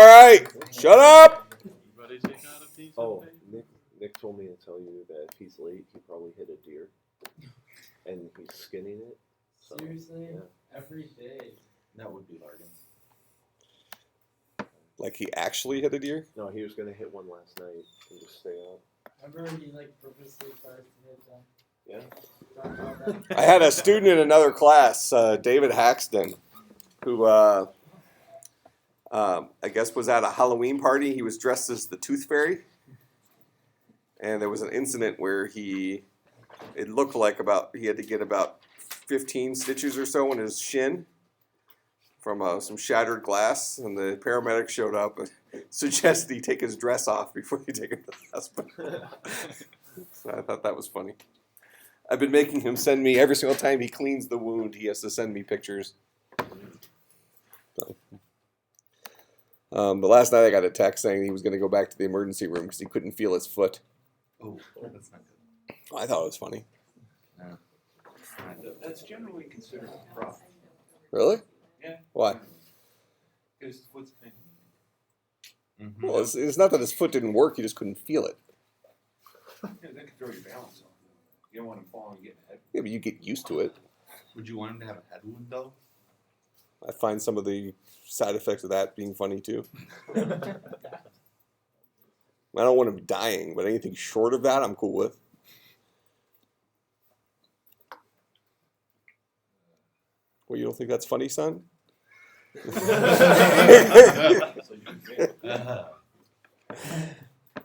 right, shut up. Oh, Nick told me to tell you that if he's late, he probably hit a deer, and he's skinning it. So, Seriously? Yeah. Every day. That would be Largan. Like he actually hit a deer? No, he was gonna hit one last night and just stay up. Remember he purposely tries to hit them? Yeah. Talk about that. I had a student in another class, David Haxton, who I guess was at a Halloween party. He was dressed as the Tooth Fairy. And there was an incident where it looked like he had to get about 15 stitches or so in his shin from some shattered glass. And the paramedic showed up and suggested he take his dress off before he take him to the hospital. So I thought that was funny. I've been making him send me, every single time he cleans the wound, he has to send me pictures. So. But last night I got a text saying he was going to go back to the emergency room because he couldn't feel his foot. Oh, that's not good. I thought it was funny. Yeah. That's generally considered a problem. Really? Yeah. Why? Because the foot's pain. Well, it's not that his foot didn't work, he just couldn't feel it. Yeah, that could throw your balance off. You don't want him falling and getting a head. Yeah, but you get used to it. Would you want him to have a head wound though? I find some of the side effects of that being funny too. I don't want him dying, but anything short of that, I'm cool with. Well, you don't think that's funny, son?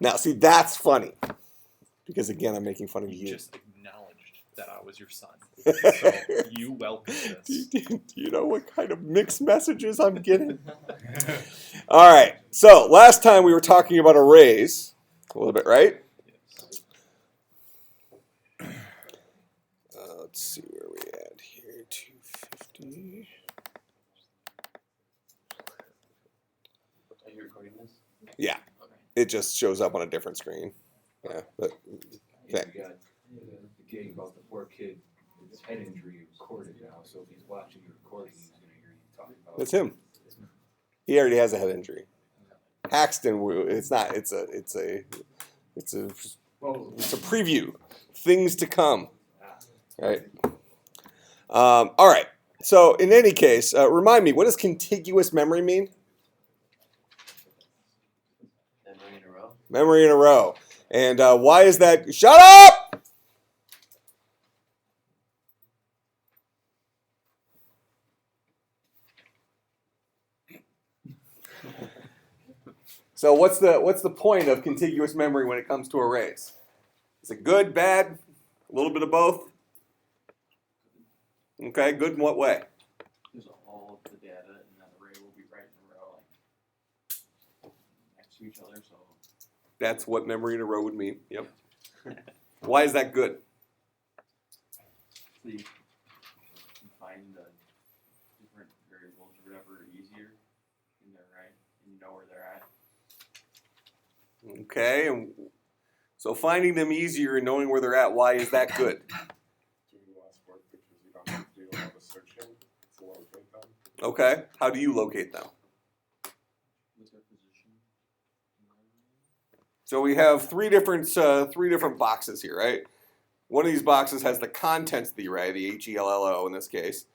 Now, see, that's funny. Because, again, I'm making fun of you. You just acknowledged that I was your son. So you welcome this. Do you know what kind of mixed messages I'm getting? All right. So, last time we were talking about arrays. A little bit, right? Let's see where we at here. 250. Are you recording this? Yeah. It just shows up on a different screen. Yeah. But, Yeah, you got the gig about the poor kid with his head injury recorded now, so if he's watching the recording, he's going to hear you talking about that's him. He already has a head injury. Haxton, it's not. It's a preview. Things to come. Right. All right. So in any case, remind me, what does contiguous memory mean? Memory in a row. Memory in a row. And why is that? Shut up! So what's the point of contiguous memory when it comes to arrays? Is it good, bad, a little bit of both? Okay, good in what way? Because all of the data in that array will be right in a row, next to each other. So That's what memory in a row would mean. Yep. Why is that good? so you can find the different variables or whatever easier in their array, and you know where they're at. Okay, and so finding them easier and knowing where they're at, why is that good? Okay, how do you locate them? With their position. So we have three different boxes here, right? One of these boxes has the contents of the array, the HELLO in this case.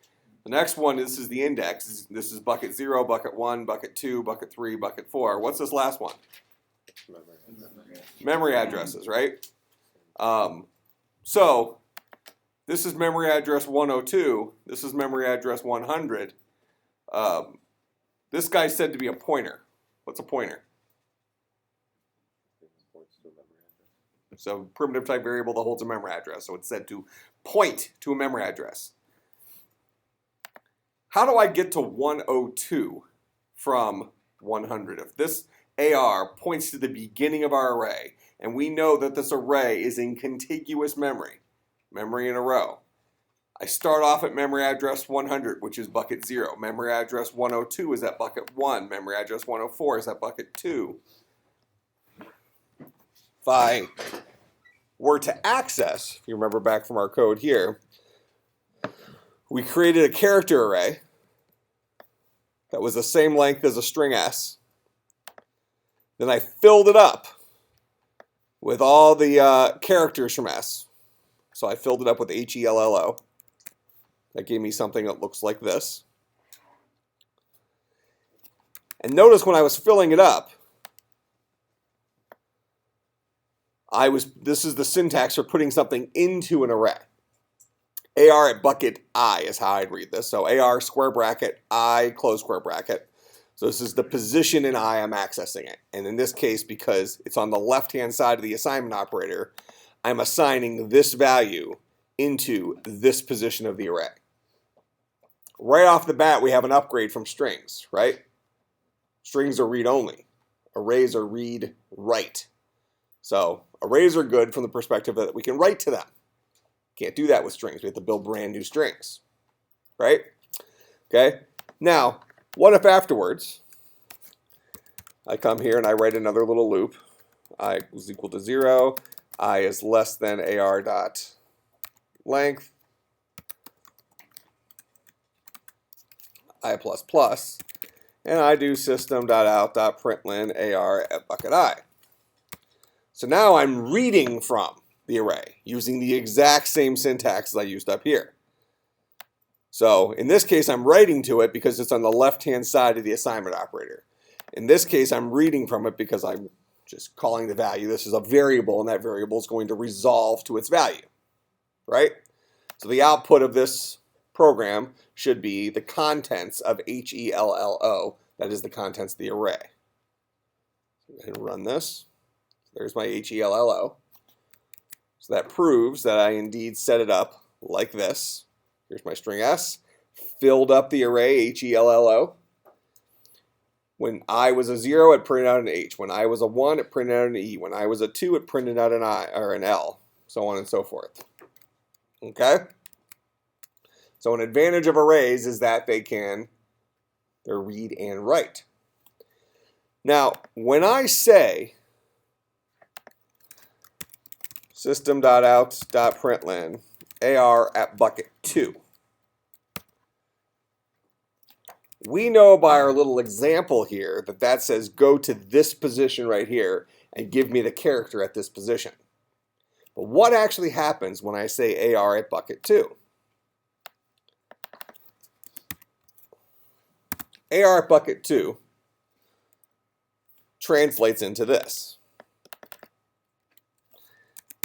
The next one, this is the index. This is bucket 0, bucket 1, bucket 2, bucket 3, bucket 4. What's this last one? Memory addresses, right? So this is memory address 102. This is memory address 100. This guy's said to be a pointer. What's a pointer? It's a primitive type variable that holds a memory address. So it's said to point to a memory address. How do I get to 102 from 100? If this AR points to the beginning of our array, and we know that this array is in contiguous memory, memory in a row, I start off at memory address 100, which is bucket 0. Memory address 102 is at bucket 1. Memory address 104 is at bucket 2. If I were to access, if you remember back from our code here, we created a character array that was the same length as a string S. Then I filled it up with all the characters from S. So I filled it up with HELLO. That gave me something that looks like this. And notice when I was filling it up, this is the syntax for putting something into an array. AR at bucket I is how I'd read this. So AR square bracket I close square bracket. So this is the position in I I'm accessing it. And in this case, because it's on the left-hand side of the assignment operator, I'm assigning this value into this position of the array. Right off the bat, we have an upgrade from strings, right? Strings are read-only. Arrays are read-write. So arrays are good from the perspective that we can write to them. Can't do that with strings. We have to build brand new strings, right? Okay. Now, what if afterwards I come here and I write another little loop? I is equal to 0. I is less than AR dot length. I plus plus. And I do system.out.println AR at bucket I. So now I'm reading from the array using the exact same syntax as I used up here. So in this case, I'm writing to it because it's on the left-hand side of the assignment operator. In this case, I'm reading from it because I'm just calling the value. This is a variable, and that variable is going to resolve to its value, right? So the output of this program should be the contents of HELLO. That is the contents of the array. Go ahead and run this. There's my HELLO. So that proves that I indeed set it up like this. Here's my string S. Filled up the array HELLO. When I was a 0, it printed out an H. When I was a 1, it printed out an E. When I was a 2, it printed out an I or an L. So on and so forth. Okay? So an advantage of arrays is that they're read and write. Now, when I say system.out.println AR at bucket 2, we know by our little example here that that says go to this position right here and give me the character at this position. But what actually happens when I say AR at bucket 2? AR at bucket 2 translates into this.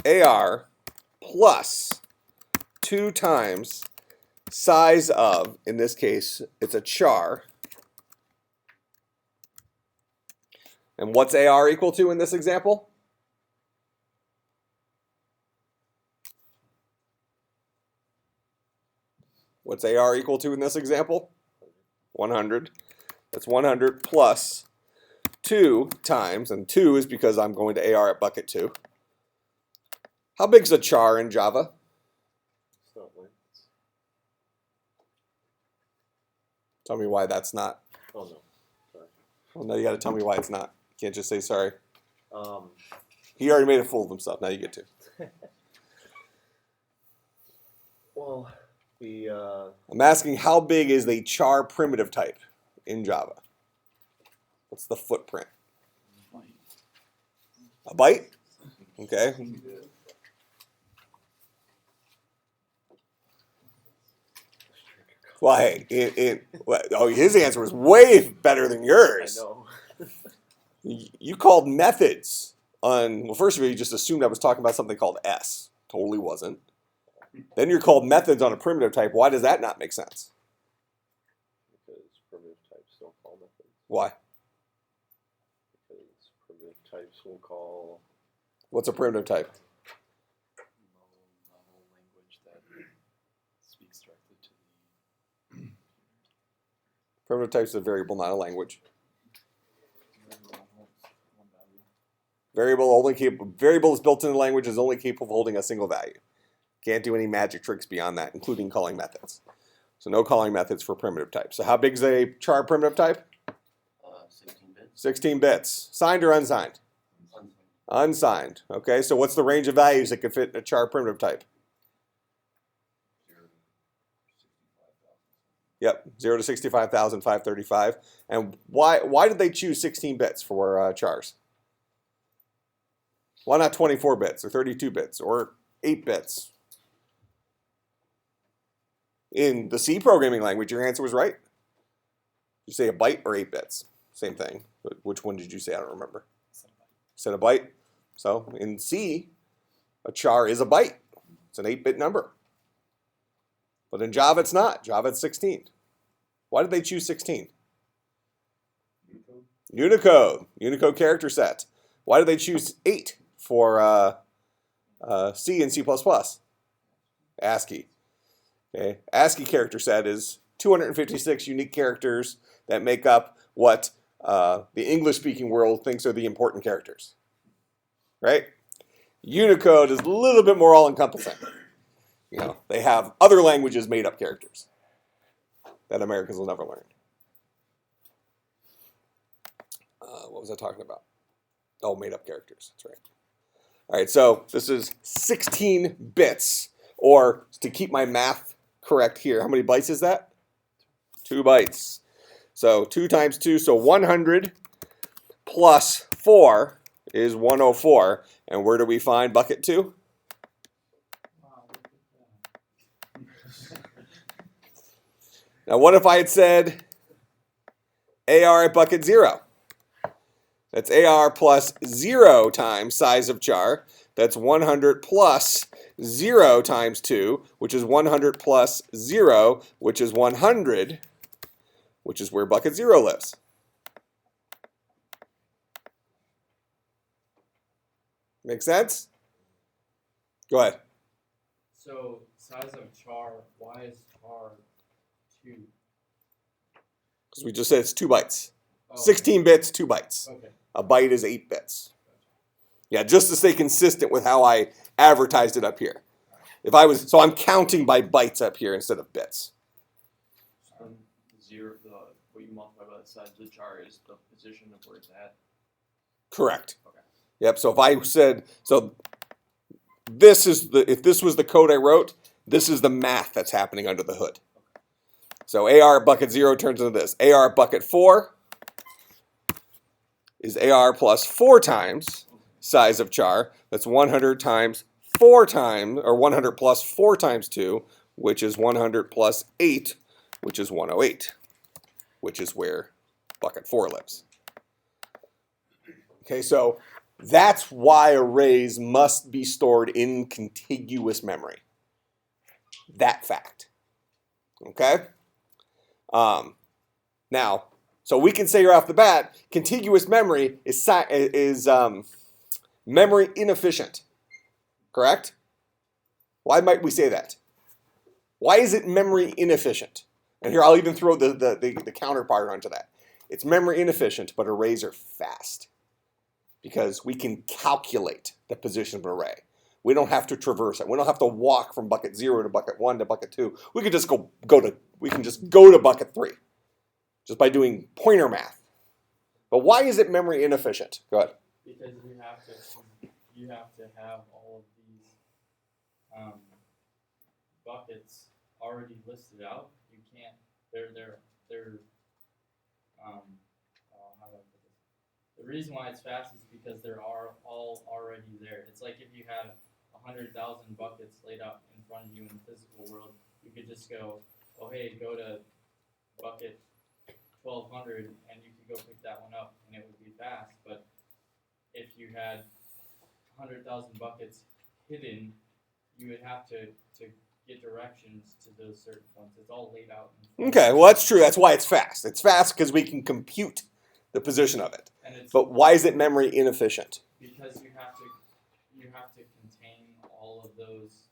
AR plus 2 times size of, in this case, it's a char. And what's AR equal to in this example? What's AR equal to in this example? 100. That's 100 plus 2 times, and 2 is because I'm going to AR at bucket 2. How big is a char in Java? It's not length. Tell me why that's not. Oh no, sorry. Well, now you got to tell me why it's not. You can't just say sorry. Um, He already made a fool of himself. Now you get to. well, the I'm asking how big is the char primitive type in Java? What's the footprint? A byte? Okay. Well, hey, his answer was way better than I yours. know. You called methods on, well, first of all, you just assumed I was talking about something called S. Totally wasn't. Then you're called methods on a primitive type. Why does that not make sense? Because primitive types don't call methods. Why? Because primitive types will call. What's a primitive type? Low-level language that speaks directly to the Primitive type is a variable, not a language. Variable is built into the language, is only capable of holding a single value. Can't do any magic tricks beyond that, including calling methods. So no calling methods for primitive types. So how big is a char primitive type? 16 bits. 16 bits. Signed or unsigned? Unsigned. Okay, so what's the range of values that could fit in a char primitive type? 0 to 65,535. And why did they choose 16 bits for chars? Why not 24 bits or 32 bits or 8 bits? In the C programming language, your answer was right. You say a byte or 8 bits? Same thing. But which one did you say? I don't remember. You said a byte. So in C, a char is a byte. It's an 8-bit number. But in Java, it's not. Java, it's 16. Why did they choose 16? Unicode. Unicode character set. Why did they choose 8 for C and C++? ASCII. Okay. ASCII character set is 256 unique characters that make up what the English-speaking world thinks are the important characters. Right? Unicode is a little bit more all-encompassing. You know, they have other languages made up characters that Americans will never learn. What was I talking about? Oh, made up characters. That's right. All right, so this is 16 bits, or to keep my math correct here, how many bytes is that? 2 bytes. So 2 times 2, so 100 plus 4 is 104. And where do we find bucket 2? Wow, look at that. Now, what if I had said AR at bucket 0? That's AR plus 0 times size of char. That's 100 plus 0 times 2, which is 100 plus 0, which is 100, which is where bucket 0 lives. Make sense? Go ahead. So size of char, why is char 2? Because we just said it's 2 bytes. Oh, 16 bits, 2 bytes. Okay. A byte is 8 bits. Yeah, just to stay consistent with how I advertised it up here. So I'm counting by bytes up here instead of bits. Zero, what you multiply by the size of the char is the position of where it's at. Correct. Okay. Yep. So if I said, so this is if this was the code I wrote, this is the math that's happening under the hood. So AR at bucket 0 turns into this. AR at bucket 4 is AR plus 4 times size of char. That's 100 times 4 times, or 100 plus 4 times 2, which is 100 plus 8, which is 108, which is where bucket 4 lives. Okay, so that's why arrays must be stored in contiguous memory. That fact. Okay? Now, so we can say right off the bat, contiguous memory is memory inefficient. Correct? Why might we say that? Why is it memory inefficient? And here I'll even throw the counterpart onto that. It's memory inefficient, but arrays are fast. Because we can calculate the position of an array. We don't have to traverse it. We don't have to walk from bucket 0 to bucket 1 to bucket 2. We can just go to bucket 3 just by doing pointer math. But why is it memory inefficient? Go ahead. Because you have to have all of these buckets already listed out. You can't. They're how do I put this? The reason why it's fast is because they're all already there. It's like if you had 100,000 buckets laid out in front of you in the physical world, you could just go, oh hey, go to bucket 1200, and you could go pick that one up, and it would be fast. But if you had 100,000 buckets hidden, you would have to get directions to those certain points. It's all laid out. Okay, well that's true. That's why it's fast. It's fast because we can compute the position of it. And it's But why is it memory inefficient? because you have to contain all of those.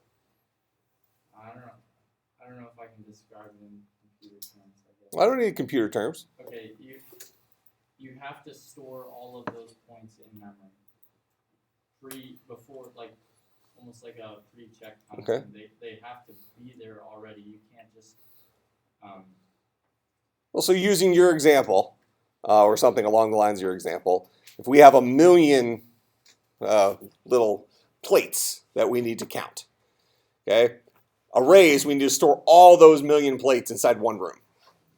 I don't know if I can describe it in computer terms. I guess. I don't need computer terms. Okay, you have to store all of those points in memory. Before almost like a pre-check kind Okay. of thing. They have to be there already. You can't just Well, so using your example, or something along the lines of your example, if we have 1 million little plates that we need to count, okay? Arrays, we need to store all those 1 million plates inside one room,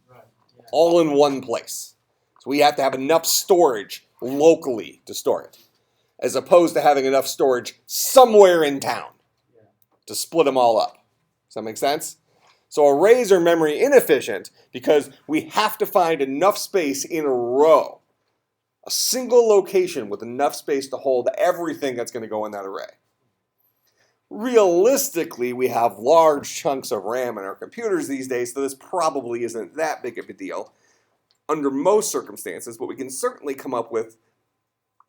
right. Yeah. all in one place. So we have to have enough storage locally to store it. as opposed to having enough storage somewhere in town Yeah. to split them all up. Does that make sense? So arrays are memory inefficient because we have to find enough space in a row, a single location with enough space to hold everything that's going to go in that array. Realistically, we have large chunks of RAM in our computers these days, so this probably isn't that big of a deal under most circumstances, but we can certainly come up with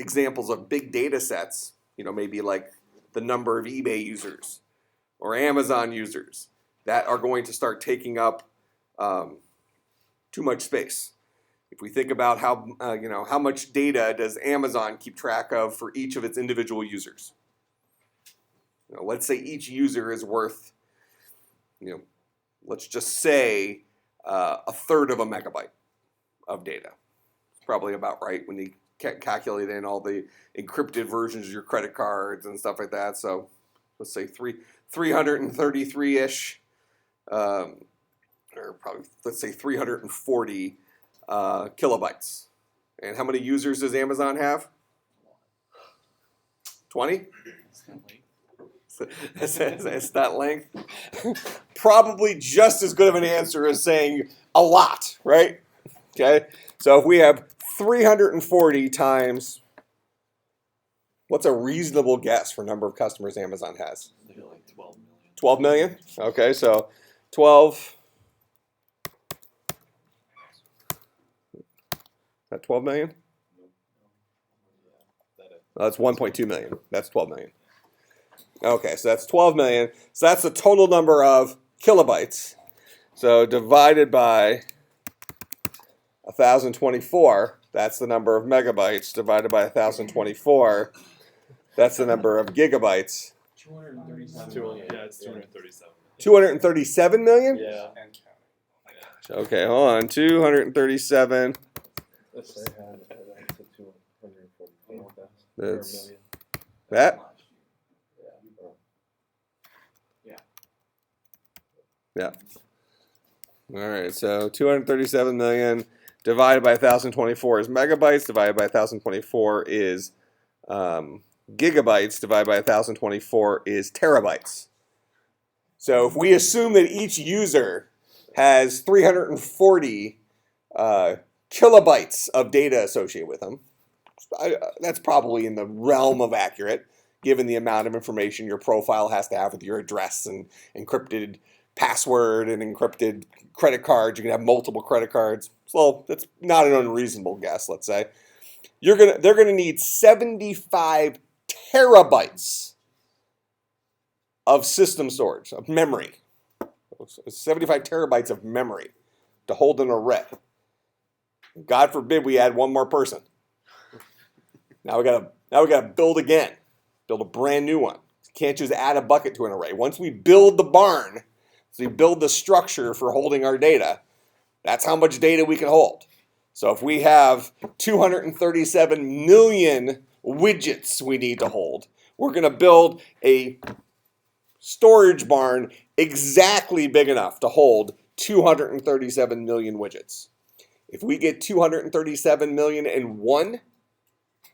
examples of big data sets, maybe like the number of eBay users or Amazon users that are going to start taking up too much space. If we think about how much data does Amazon keep track of for each of its individual users? Let's say each user is worth, let's just say a third of a megabyte of data. It's probably about right when you calculate in all the encrypted versions of your credit cards and stuff like that. So let's say 333-ish, or probably let's say 340 kilobytes. And how many users does Amazon have? 20? It's that length. Probably just as good of an answer as saying a lot, right? Okay, so if we have 340 times, what's a reasonable guess for number of customers Amazon has? Like 12 million. 12 million? Okay, so 12. Is that 12 million? Oh, that's 1.2 million. That's 12 million. Okay, so that's 12 million. So that's the total number of kilobytes. So divided by 1,024, that's the number of megabytes. Divided by 1,024, that's the number of gigabytes. 237. Yeah, it's 237. 237 million? Yeah. Okay, hold on. 237. Let's say I had access to 240. That's that? Yeah. All right, so 237 million divided by 1,024 is megabytes, divided by 1,024 is gigabytes, divided by 1,024 is terabytes. So if we assume that each user has 340 kilobytes of data associated with them, that's probably in the realm of accurate, given the amount of information your profile has to have with your address and encrypted password and encrypted credit cards. You can have multiple credit cards. So that's not an unreasonable guess, let's say. They're gonna need 75 terabytes of system storage, of memory. 75 terabytes of memory to hold an array. God forbid we add one more person. Now we gotta build again. Build a brand new one. Can't just add a bucket to an array. Once we build the barn, so we build the structure for holding our data, that's how much data we can hold. So if we have 237 million widgets we need to hold, we're going to build a storage barn exactly big enough to hold 237 million widgets. If we get 237 million and one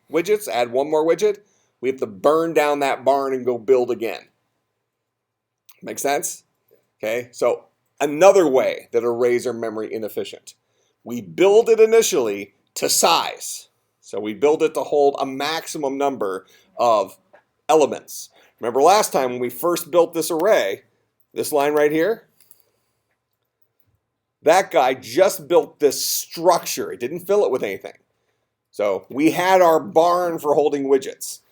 widgets, add one more widget, we have to burn down that barn and go build again. Make sense? Okay, so another way that arrays are memory inefficient. We build it initially to size. So we build it to hold a maximum number of elements. Remember last time when we first built this array, this line right here, that guy just built this structure. He didn't fill it with anything. So we had our barn for holding widgets.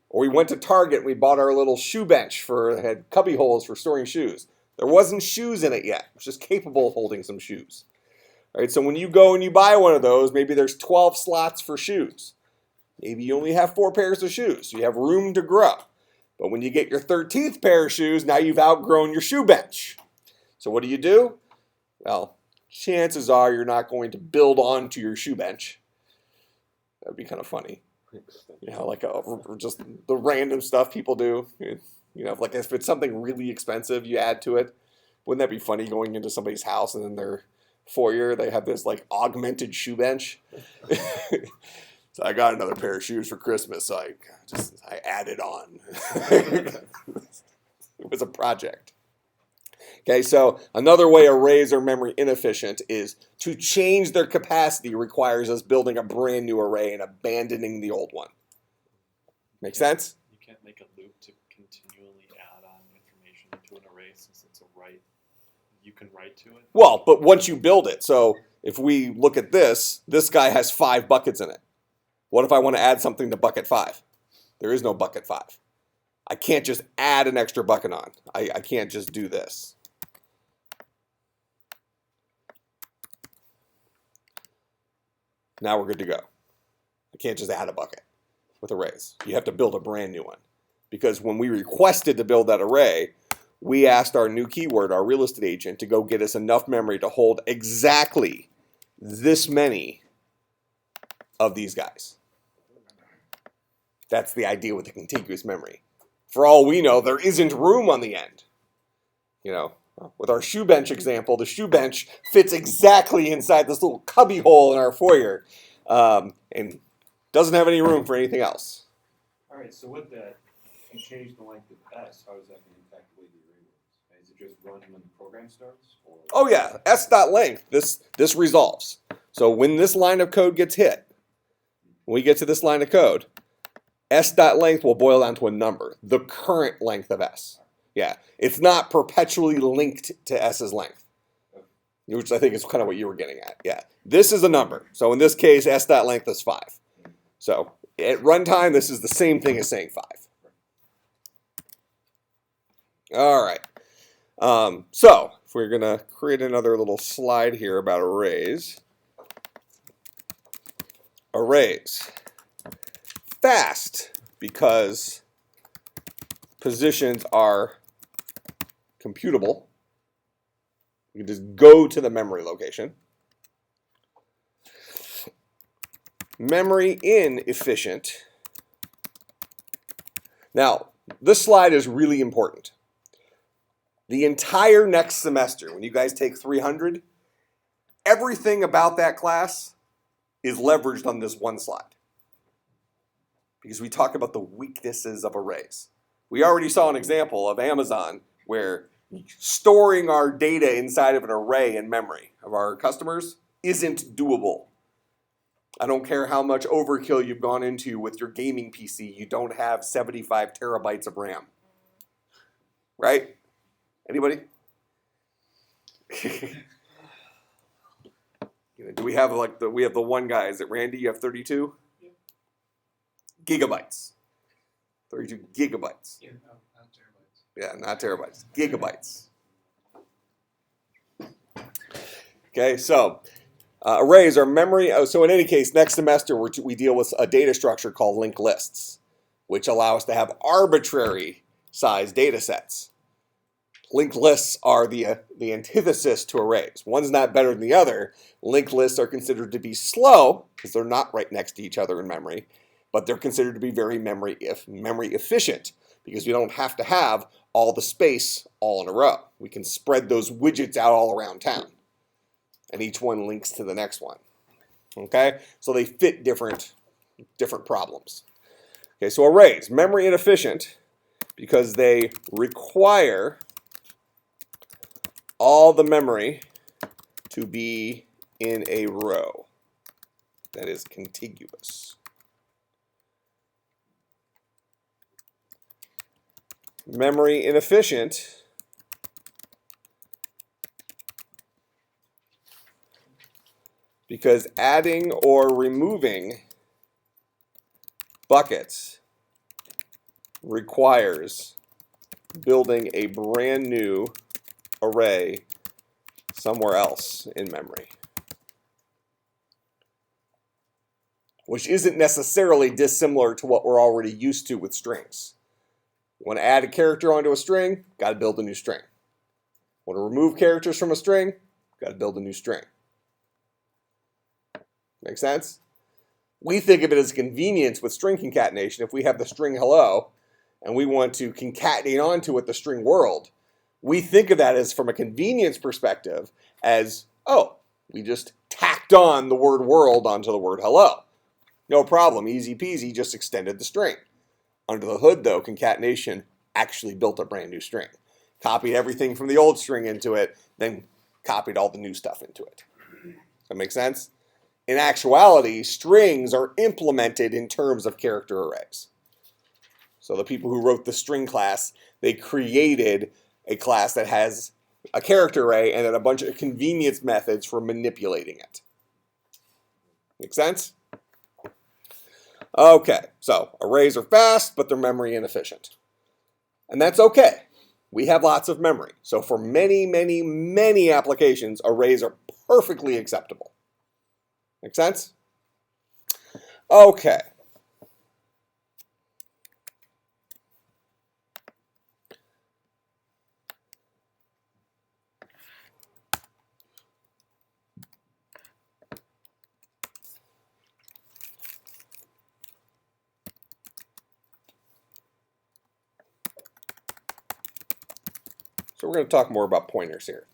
Or we went to Target and we bought our little shoe bench that had cubby holes for storing shoes. There wasn't shoes in it yet. It was just capable of holding some shoes. All right, so when you go and you buy one of those, maybe there's 12 slots for shoes. Maybe you only have 4 pairs of shoes. So you have room to grow. But when you get your 13th pair of shoes, now you've outgrown your shoe bench. So what do? Well, chances are you're not going to build onto your shoe bench. That would be kind of funny. Like just the random stuff people do. Like if it's something really expensive, you add to it. Wouldn't that be funny going into somebody's house and in their foyer they have this like augmented shoe bench? So I got another pair of shoes for Christmas, so I added on. It was a project. Okay, so another way arrays are memory inefficient is to change their capacity requires us building a brand new array and abandoning the old one. Make sense? You can't make a loop to continually add on information into an array since it's a write. You can write to it. Well, but once you build it, so if we look at this guy has 5 buckets in it. What if I want to add something to bucket 5? There is no bucket 5. I can't just add an extra bucket on. I can't just do this. Now we're good to go. I can't just add a bucket with arrays. You have to build a brand new one. Because when we requested to build that array, we asked our new keyword, our real estate agent, to go get us enough memory to hold exactly this many of these guys. That's the idea with the contiguous memory. For all we know, there isn't room on the end. You know, with our shoe bench example, the shoe bench fits exactly inside this little cubby hole in our foyer and doesn't have any room for anything else. All right, so with that, if you change the length of S, how is that going to impact the way the array works? Is it just run when the program starts? Or? Oh yeah, s.length, this resolves. So when this line of code gets hit, when we get to this line of code, s.length will boil down to a number, the current length of s. Yeah, it's not perpetually linked to s's length, which I think is kind of what you were getting at. Yeah, this is a number. So in this case, s.length is 5. So at runtime, this is the same thing as saying 5. All right. So if we're going to create another little slide here about arrays. Arrays. Fast because positions are computable. You can just go to the memory location. Memory inefficient. Now, this slide is really important. The entire next semester, when you guys take 300, everything about that class is leveraged on this one slide. Because we talk about the weaknesses of arrays. We already saw an example of Amazon where storing our data inside of an array in memory of our customers isn't doable. I don't care how much overkill you've gone into with your gaming PC, you don't have 75 terabytes of RAM. Right? Anybody? Do we have we have the one guy? Is it Randy? You have 32? Yeah. Gigabytes. 32 gigabytes. Yeah, no, not terabytes. Yeah, not terabytes. Gigabytes. Okay, so arrays are memory. So in any case, next semester we deal with a data structure called linked lists, which allow us to have arbitrary size data sets. Linked lists are the antithesis to arrays. One's not better than the other. Linked lists are considered to be slow because they're not right next to each other in memory, but they're considered to be very memory efficient because we don't have to have all the space all in a row. We can spread those widgets out all around town, and each one links to the next one. Okay, so they fit different problems. Okay, so arrays, memory inefficient because they require all the memory to be in a row that is contiguous. Memory inefficient because adding or removing buckets requires building a brand new array somewhere else in memory, which isn't necessarily dissimilar to what we're already used to with strings. You want to add a character onto a string, got to build a new string. Want to remove characters from a string, got to build a new string. Make sense? We think of it as convenience with string concatenation. If we have the string hello and we want to concatenate onto it the string world, we think of that as, from a convenience perspective, as, oh, we just tacked on the word world onto the word hello. No problem, easy peasy, just extended the string. Under the hood, though, concatenation actually built a brand new string. Copied everything from the old string into it, then copied all the new stuff into it. That make sense? In actuality, strings are implemented in terms of character arrays. So the people who wrote the string class, they created a class that has a character array and then a bunch of convenience methods for manipulating it. Make sense? Okay, so arrays are fast, but they're memory inefficient. And that's okay. We have lots of memory. So for many, many, many applications, arrays are perfectly acceptable. Make sense? Okay. So we're going to talk more about pointers here.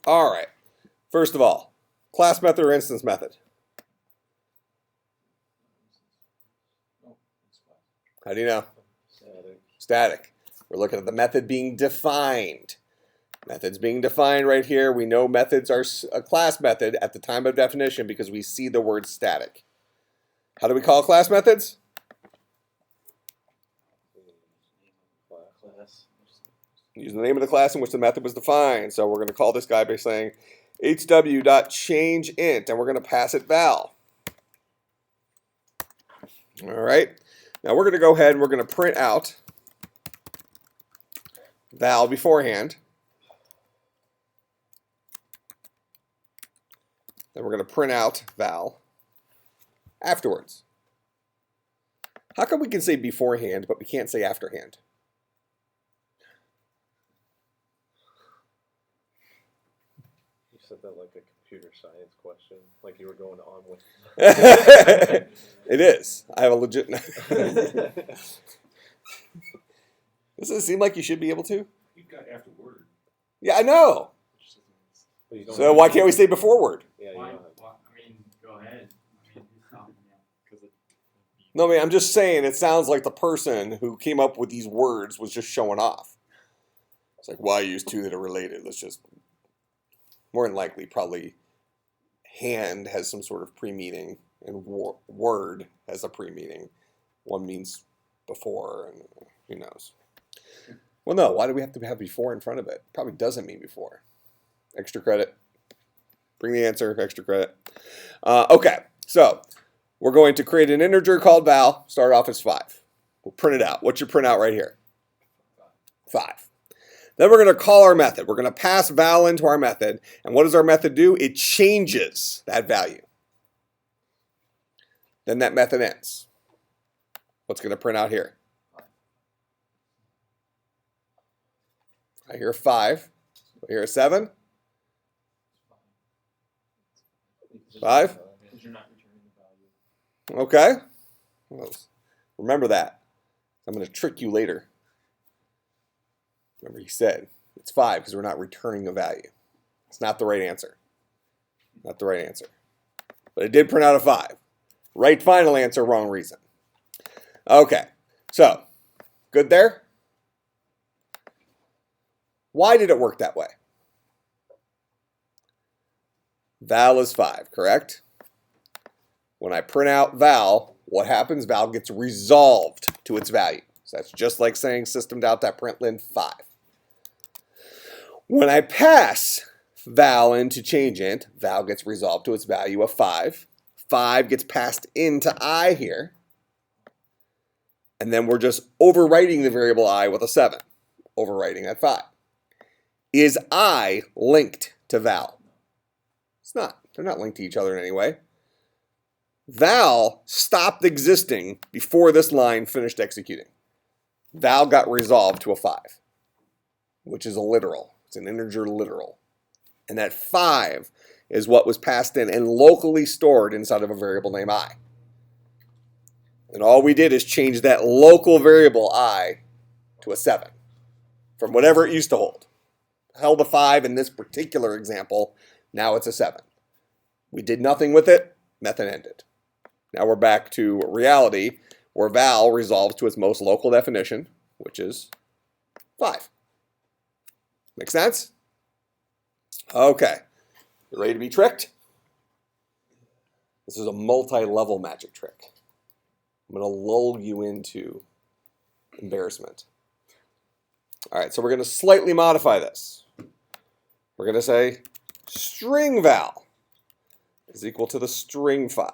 All right. First of all, class method or instance method? How do you know? Static. Static. We're looking at the method being defined. Methods being defined right here. We know methods are a class method at the time of definition because we see the word static. How do we call class methods? Class. Use the name of the class in which the method was defined. So we're going to call this guy by saying hw.changeInt, and we're going to pass it val. All right. Now we're going to go ahead and we're going to print out val beforehand. Then we're going to print out val afterwards. How come we can say beforehand, but we can't say afterhand? You said that like a computer science question, like you were going on with. It is. I have a legit. Doesn't it seem like you should be able to? You've got afterward. Yeah, I know. But you don't So have why to- can't we say beforeward? Yeah, you Why, don't have to. I mean, go ahead. I mean, who's stopping you? Because it No, I mean, I'm just saying it sounds like the person who came up with these words was just showing off. It's like, why use two that are related? Let's just, more than likely, probably hand has some sort of pre-meaning and word has a pre-meaning. One means before, and who knows. Well, no, why do we have to have before in front of it? Probably doesn't mean before. Extra credit. Bring the answer, extra credit. Okay, so we're going to create an integer called val, start off as 5. We'll print it out. What's your printout right here? 5. Then we're going to call our method. We're going to pass val into our method. And what does our method do? It changes that value. Then that method ends. What's going to print out here? I hear 5. I hear a 7. 5. Because you're not returning the value. Okay. Well, remember that. I'm going to trick you later. Remember he said it's 5 because we're not returning a value. It's not the right answer. Not the right answer. But it did print out a 5. Right final answer, wrong reason. Okay. So, good there? Why did it work that way? Val is 5, correct? When I print out val, what happens? Val gets resolved to its value. So that's just like saying system.println 5. When I pass val into changeInt, val gets resolved to its value of 5. 5 gets passed into I here. And then we're just overwriting the variable I with a 7. Overwriting that 5. Is I linked to val? It's not. They're not linked to each other in any way. Val stopped existing before this line finished executing. Val got resolved to a 5. which is a literal. It's an integer literal. And that 5 is what was passed in and locally stored inside of a variable named I. And all we did is change that local variable I to a 7 from whatever it used to hold. Held a 5 in this particular example. Now it's a 7. We did nothing with it. Method ended. Now we're back to reality, where val resolves to its most local definition, which is 5. Make sense? Okay. You ready to be tricked? This is a multi-level magic trick. I'm going to lull you into embarrassment. All right, so we're going to slightly modify this. We're going to say string val is equal to the string 5.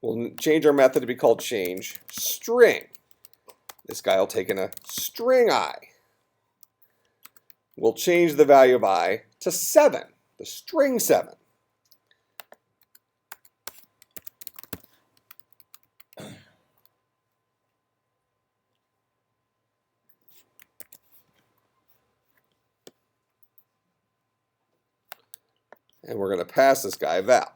We'll change our method to be called change string. This guy will take in a string I. We'll change the value of I to 7, the string 7. And we're going to pass this guy val.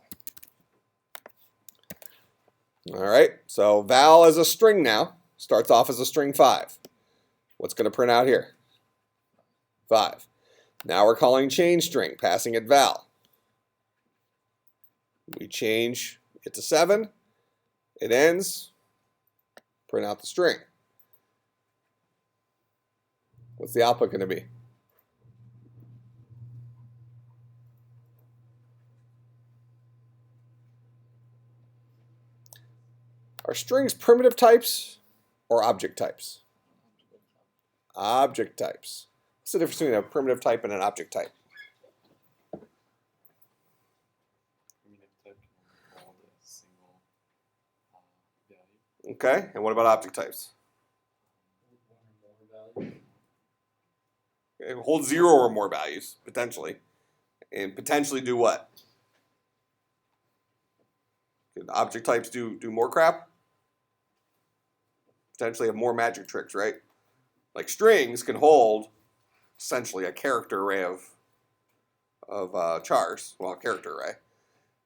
All right, so val as a string now starts off as a string 5. What's going to print out here? 5. Now we're calling change string, passing it val. We change it to 7. It ends. Print out the string. What's the output going to be? Are strings primitive types or object types? Object types. What's the difference between a primitive type and an object type? Primitive type can hold a single value. Okay, and what about object types? Okay, hold 0 or more values, potentially. And potentially do what? Could object types do more crap? Potentially have more magic tricks, right? Like strings can hold essentially a character array of chars, well, a character array.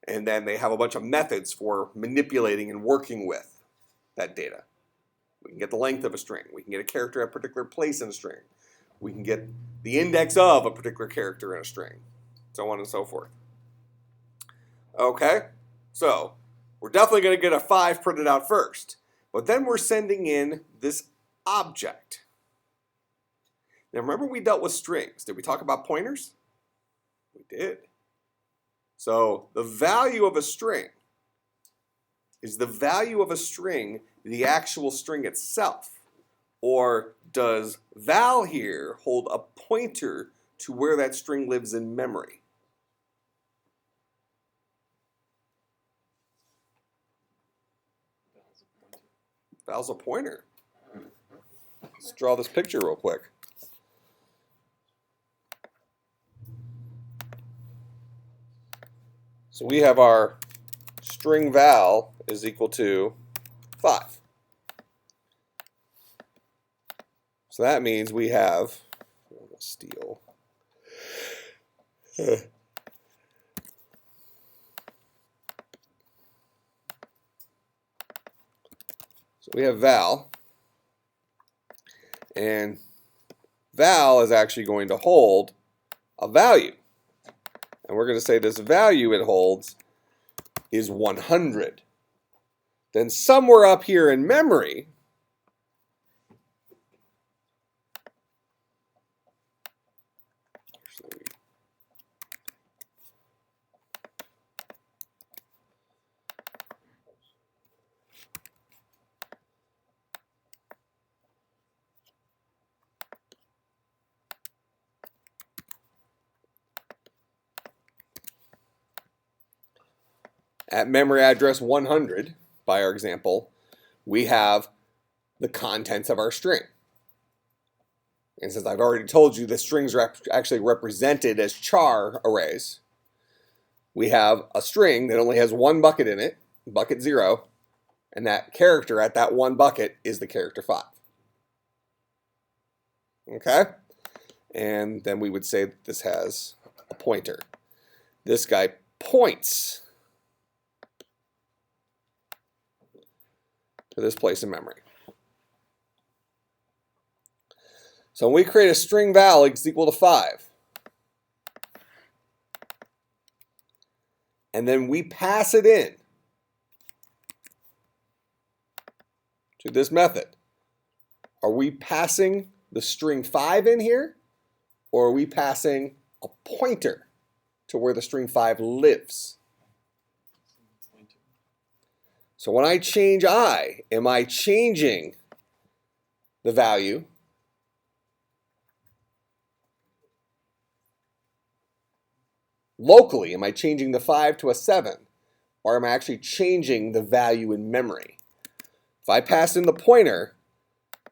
And then they have a bunch of methods for manipulating and working with that data. We can get the length of a string. We can get a character at a particular place in a string. We can get the index of a particular character in a string, so on and so forth. Okay, so we're definitely going to get a 5 printed out first, but then we're sending in this object. Now remember we dealt with strings. Did we talk about pointers? We did. So the value of a string is the value of a string the actual string itself? Or does val here hold a pointer to where that string lives in memory? Val's a pointer. Let's draw this picture real quick. So we have our string val is equal to 5. So that means we have, steal. So we have val, and val is actually going to hold a value. And we're going to say this value it holds is 100. Then somewhere up here in memory, at memory address 100, by our example, we have the contents of our string. And since I've already told you the strings are actually represented as char arrays, we have a string that only has one bucket in it, bucket 0, and that character at that one bucket is the character 5. Okay? And then we would say that this has a pointer. This guy points to this place in memory. So when we create a string val is equal to 5, and then we pass it in to this method, are we passing the string 5 in here, or are we passing a pointer to where the string 5 lives? So when I change I, am I changing the value locally? Am I changing the 5 to a 7? Or am I actually changing the value in memory? If I pass in the pointer,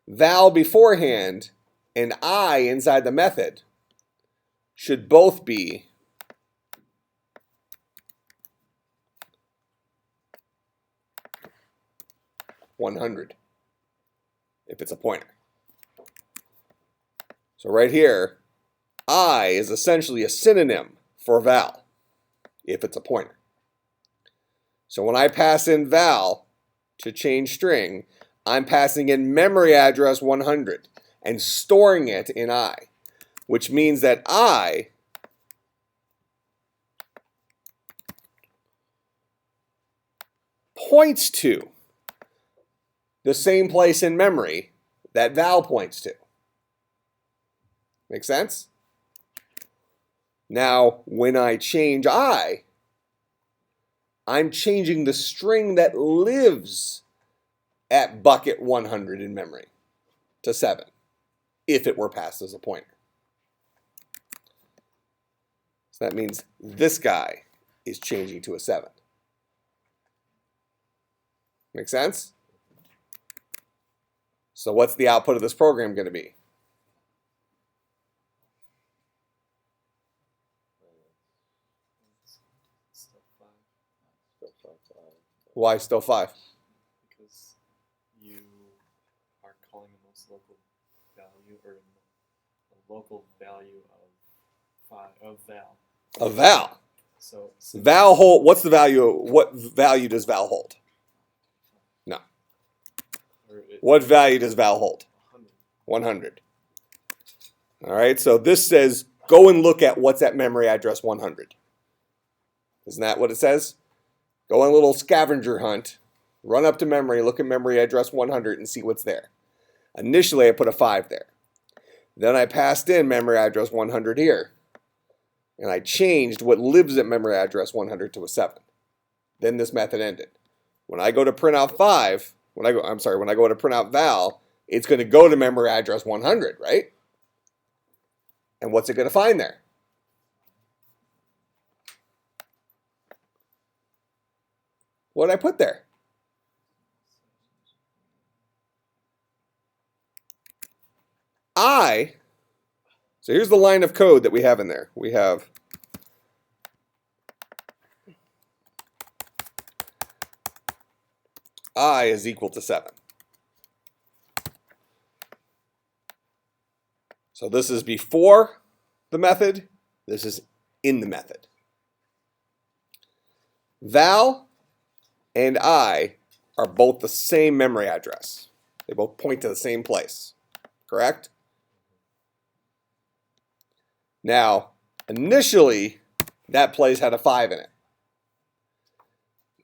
val beforehand, and I inside the method should both be 100 if it's a pointer. So right here, I is essentially a synonym for val if it's a pointer. So when I pass in val to change string, I'm passing in memory address 100 and storing it in I, which means that I points to the same place in memory that val points to. Make sense? Now, when I change I, I'm changing the string that lives at bucket 100 in memory to 7, if it were passed as a pointer. So that means this guy is changing to a 7. Make sense? So what's the output of this program going to be? Why still 5? Because you are calling the most local value, or the local value of val. Of val. So Val hold. What's the value? What value does val hold? No. What value does val hold? 100. All right. So this says go and look at what's at memory address 100. Isn't that what it says? Go on a little scavenger hunt, run up to memory, look at memory address 100 and see what's there. Initially, I put a 5 there. Then I passed in memory address 100 here. And I changed what lives at memory address 100 to a 7. Then this method ended. When I go to print out 5, when I go to print out val, it's going to go to memory address 100, right? And what's it going to find there? What did I put there? So here's the line of code that we have in there. We have I is equal to 7. So this is before the method. This is in the method. Val and I are both the same memory address. They both point to the same place, correct? Now, initially, that place had a 5 in it.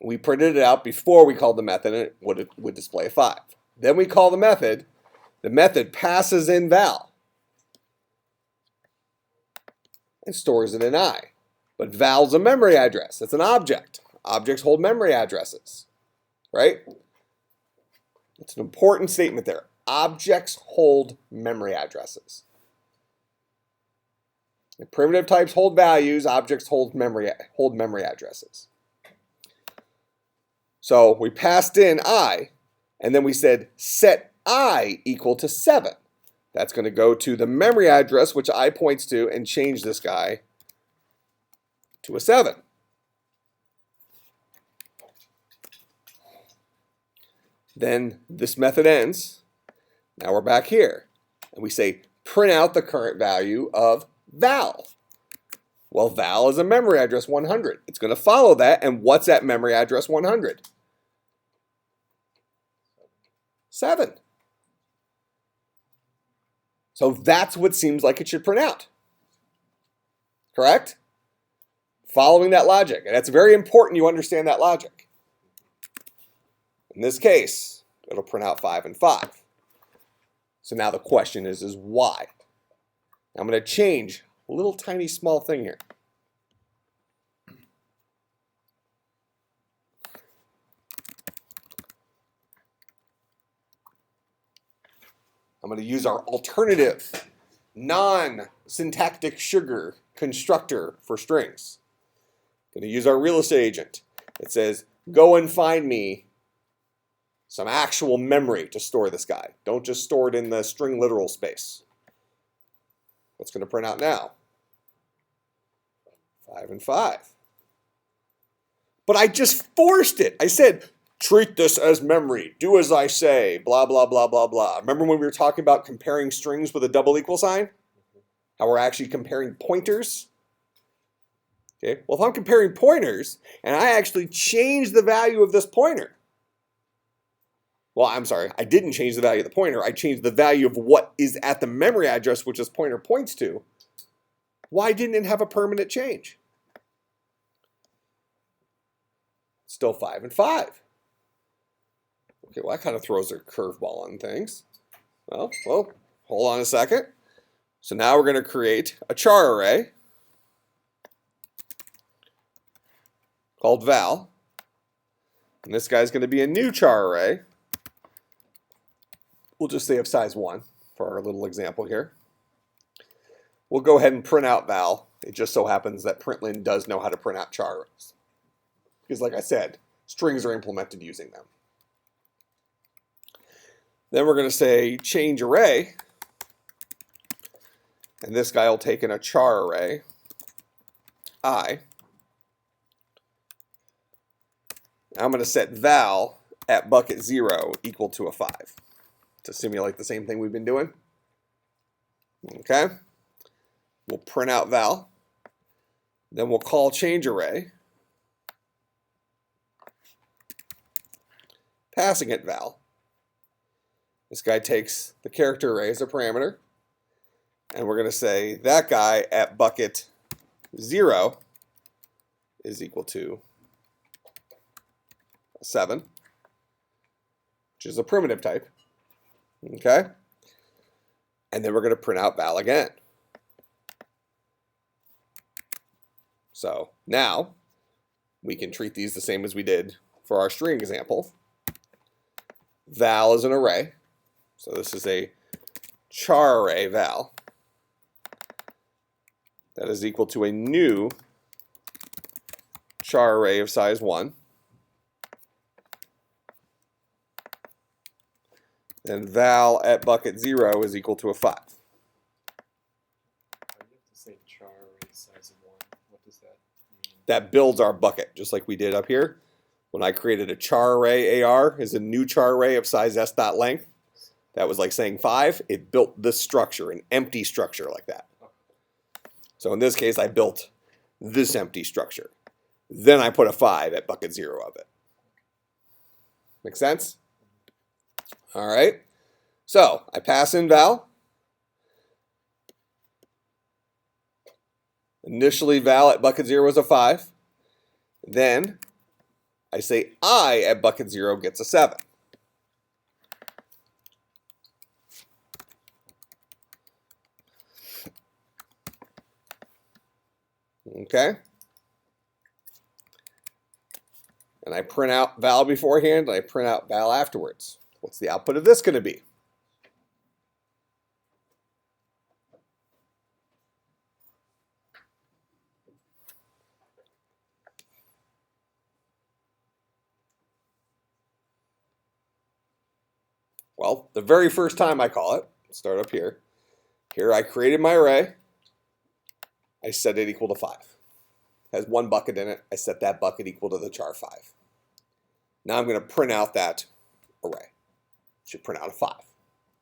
We printed it out before we called the method, and it would display a 5. Then we call the method passes in val and stores it in I. But val's a memory address. It's an object. Objects hold memory addresses, right? It's an important statement there. Objects hold memory addresses. If primitive types hold values, objects hold memory addresses. So we passed in I, and then we said set I equal to 7. That's going to go to the memory address, which I points to, and change this guy to a 7. Then this method ends. Now we're back here. And we say print out the current value of val. Well, val is a memory address 100. It's going to follow that, and what's at memory address 100? 7. So that's what seems like it should print out. Correct? Following that logic. And it's very important you understand that logic. In this case, it'll print out 5 and 5. So now the question is why? I'm going to change a little tiny small thing here. I'm going to use our alternative non-syntactic sugar constructor for strings. I'm going to use our real estate agent. It says, go and find me some actual memory to store this guy. Don't just store it in the string literal space. What's going to print out now? 5 and 5. But I just forced it. I said, treat this as memory. Do as I say. Blah, blah, blah, blah, blah. Remember when we were talking about comparing strings with a double equal sign? How we're actually comparing pointers? Okay. Well, if I'm comparing pointers, and I actually change the value of this pointer. Well, I'm sorry. I didn't change the value of the pointer. I changed the value of what is at the memory address, which this pointer points to. Why didn't it have a permanent change? Still 5 and 5. Okay, well, that kind of throws a curveball on things. Well, hold on a second. So now we're going to create a char array called val. And this guy's going to be a new char array. We'll just say of size 1 for our little example here. We'll go ahead and print out val. It just so happens that println does know how to print out char arrays. Because like I said, strings are implemented using them. Then we're going to say change array. And this guy will take in a char array, I. I'm going to set val at bucket 0 equal to a 5 to simulate the same thing we've been doing. Okay. We'll print out val. Then we'll call change array, passing it val. This guy takes the character array as a parameter. And we're going to say that guy at bucket 0 is equal to 7, which is a primitive type. Okay? And then we're going to print out val again. So now we can treat these the same as we did for our string example. Val is an array. So this is a char array val. That is equal to a new char array of size 1. And val at bucket 0 is equal to a 5. Why do you have to say char array size of 1? What does that mean? That builds our bucket, just like we did up here. When I created a char array AR is a new char array of size s dot length. That was like saying 5. It built this structure, an empty structure like that. So in this case, I built this empty structure. Then I put a 5 at bucket 0 of it. Make sense? All right. So I pass in val. Initially, val at bucket 0 is a 5. Then I say I at bucket 0 gets a 7. Okay. And I print out val beforehand, and I print out val afterwards. What's the output of this going to be? Well, the very first time I call it, start up here. Here I created my array. I set it equal to 5. Has one bucket in it. I set that bucket equal to the char 5. Now I'm going to print out that array. Should print out a 5,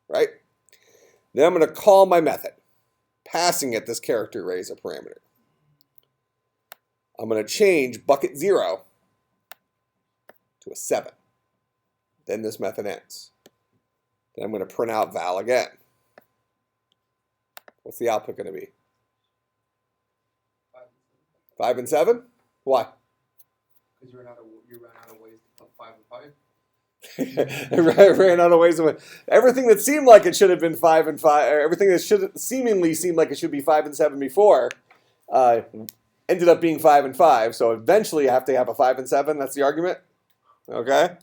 right? Then I'm going to call my method, passing it this character array as a parameter. I'm going to change bucket 0 to a 7. Then this method ends. Then I'm going to print out val again. What's the output going to be? 5 and 7? Why? Because you ran out of ways to put 5 and 5. I ran out of ways of it. Everything that seemed like it should have been 5 and 5, or everything that should seemingly seemed like it should be 5 and 7 before, ended up being 5 and 5. So eventually you have to have a 5 and 7. That's the argument. Okay. I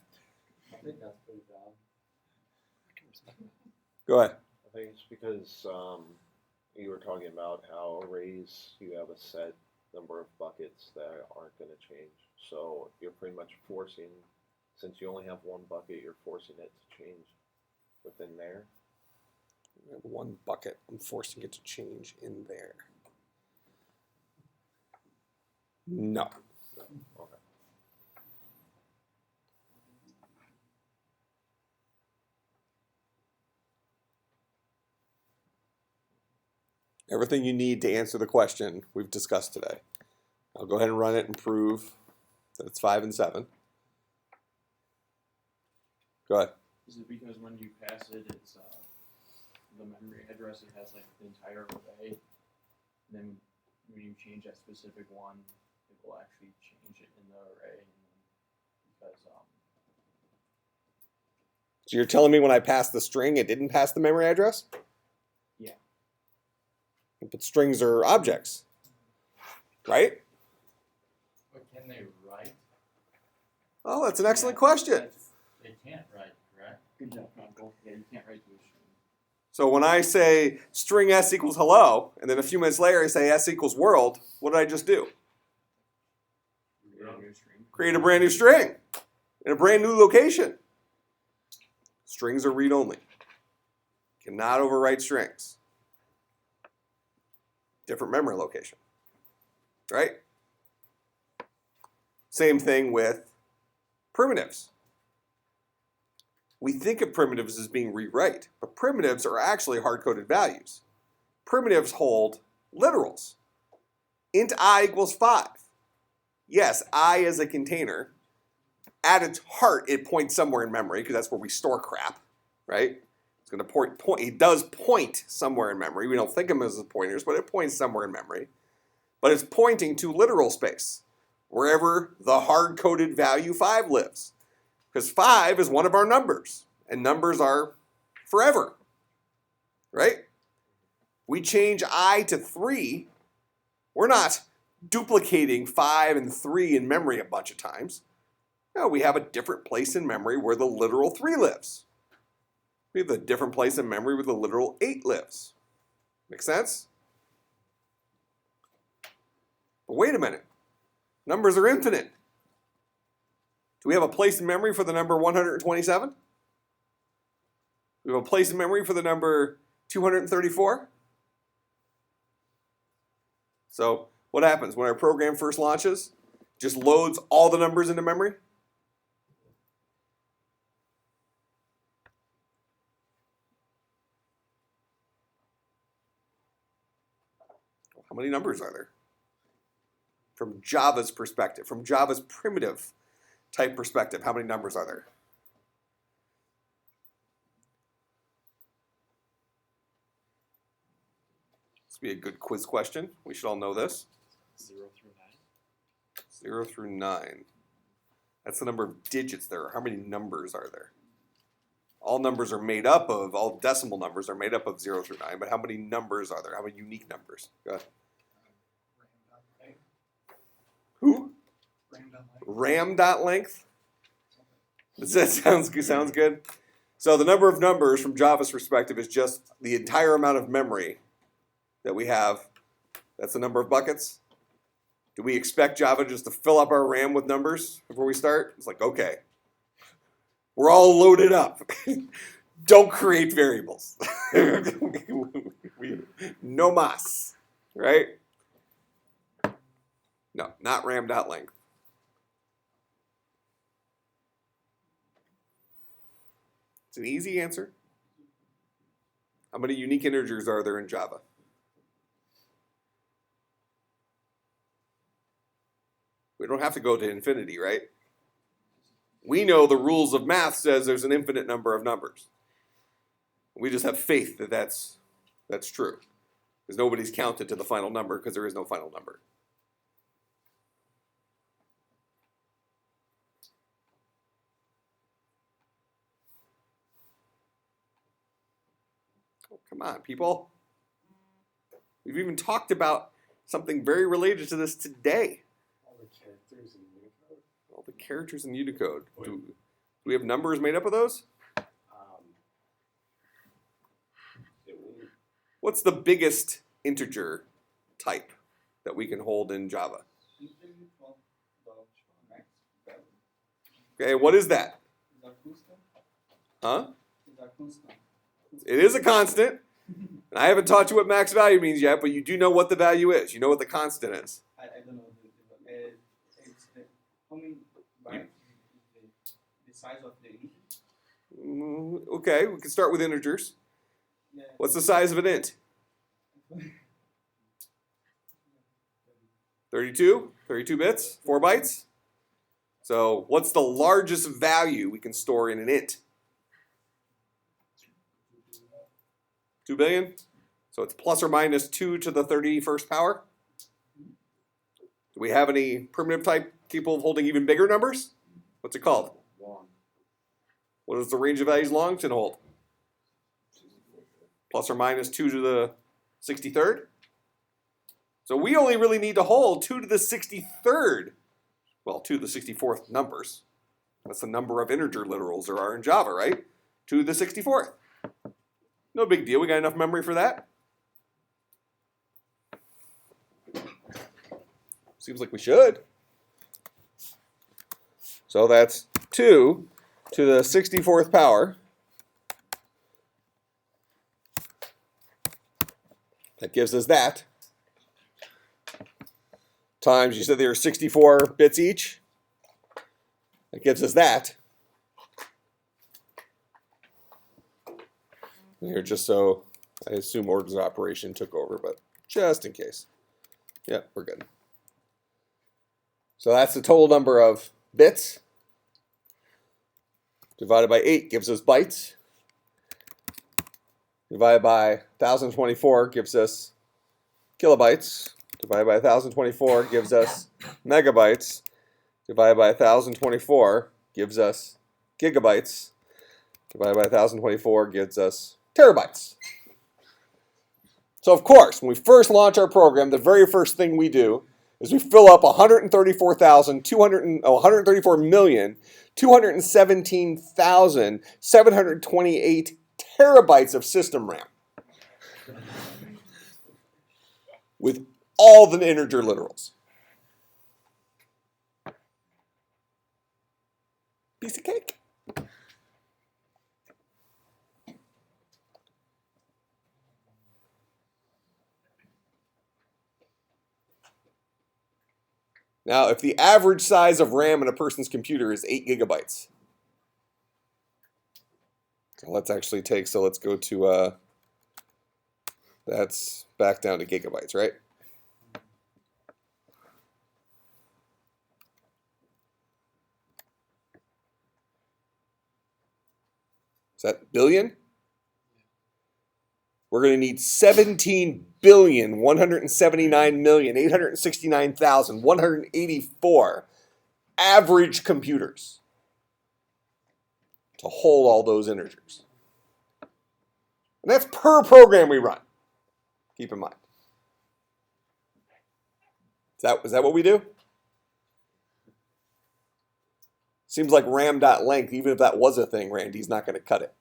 think that's pretty valid. Go ahead. I think it's because you were talking about how arrays, you have a set number of buckets that aren't going to change. So you're pretty much forcing, since you only have one bucket, you're forcing it to change within there. We have one bucket. I'm forcing it to change in there. No. Okay. Everything you need to answer the question we've discussed today. I'll go ahead and run it and prove that it's 5 and 7. Go ahead. Is it because when you pass it, it's the memory address, it has like the entire array, and then when you change that specific one, it will actually change it in the array, and then because So you're telling me when I passed the string, it didn't pass the memory address? Yeah. But strings are objects, right? But can they write? Oh, that's an excellent question. They can't write, correct? good job, Michael. Yeah, you can't write to a string. So when I say string s equals hello, and then a few minutes later I say s equals world, what did I just do? Create a new string. Create a brand new string in a brand new location. Strings are read-only. Cannot overwrite strings. Different memory location, right? Same thing with primitives. We think of primitives as being rewrite, but primitives are actually hard-coded values. Primitives hold literals. Int I equals 5. Yes, I is a container. At its heart, it points somewhere in memory because that's where we store crap, right? It's going to point. It does point somewhere in memory. We don't think of them as pointers, but it points somewhere in memory. But it's pointing to literal space, wherever the hard-coded value 5 lives. Because 5 is one of our numbers, and numbers are forever, right? We change I to 3. We're not duplicating 5 and 3 in memory a bunch of times. No, we have a different place in memory where the literal 3 lives. We have a different place in memory where the literal 8 lives. Make sense? But wait a minute. Numbers are infinite. Do we have a place in memory for the number 127? Do we have a place in memory for the number 234? So what happens when our program first launches? Just loads all the numbers into memory? How many numbers are there? From Java's perspective, from Java's primitive type perspective, how many numbers are there? This would be a good quiz question. We should all know this. 0 through 9. 0 through 9. That's the number of digits there. How many numbers are there? All numbers are made up of, all decimal numbers are made up of 0 through 9, but how many numbers are there? How many unique numbers? Go ahead. Who? Ram.length? That sounds good. So the number of numbers from Java's perspective is just the entire amount of memory that we have. That's the number of buckets. Do we expect Java just to fill up our RAM with numbers before we start? It's like, okay, we're all loaded up. Don't create variables. No mas, right? No, not ram.length. It's an easy answer. How many unique integers are there in Java? We don't have to go to infinity, right? We know the rules of math says there's an infinite number of numbers. We just have faith that that's true. Because nobody's counted to the final number because there is no final number. Oh, come on, people. We've even talked about something very related to this today. All the characters in Unicode. All the characters in Unicode. Do we have numbers made up of those? What's the biggest integer type that we can hold in Java? Okay, what is that? Huh? It is a constant. And I haven't taught you what max value means yet, but you do know what the value is. You know what the constant is. I don't know. It's how many bytes the size of the integer? Okay, we can start with integers. Yeah. What's the size of an int? 32? 32 bits? 4 bytes? So what's the largest value we can store in an int? 2 billion? So it's plus or minus 2 to the 31st power? Do we have any primitive type capable of holding even bigger numbers? What's it called? Long. What is the range of values long can hold? Plus or minus 2 to the 63rd? So we only really need to hold 2 to the 63rd. Well, 2 to the 64th numbers. That's the number of integer literals there are in Java, right? 2 to the 64th. No big deal. We got enough memory for that. Seems like we should. So that's 2 to the 64th power. That gives us that. Times, you said they were 64 bits each. That gives us that. Here, just so I assume orders of operation took over, but just in case. Yeah, we're good. So that's the total number of bits. Divided by 8 gives us bytes. Divided by 1024 gives us kilobytes. Divided by 1024 gives us megabytes. Divided by 1024 gives us gigabytes. Divided by 1024 gives us terabytes. So of course, when we first launch our program, the very first thing we do is we fill up 134,217,728 terabytes of system RAM with all the integer literals. Piece of cake. Now, if the average size of RAM in a person's computer is 8 gigabytes, so let's actually take, so let's go to, that's back down to gigabytes, right? Is that billion? We're going to need 17,179,869,184 average computers to hold all those integers. And that's per program we run. Keep in mind. Is that what we do? Seems like RAM.length, even if that was a thing, Randy's not going to cut it.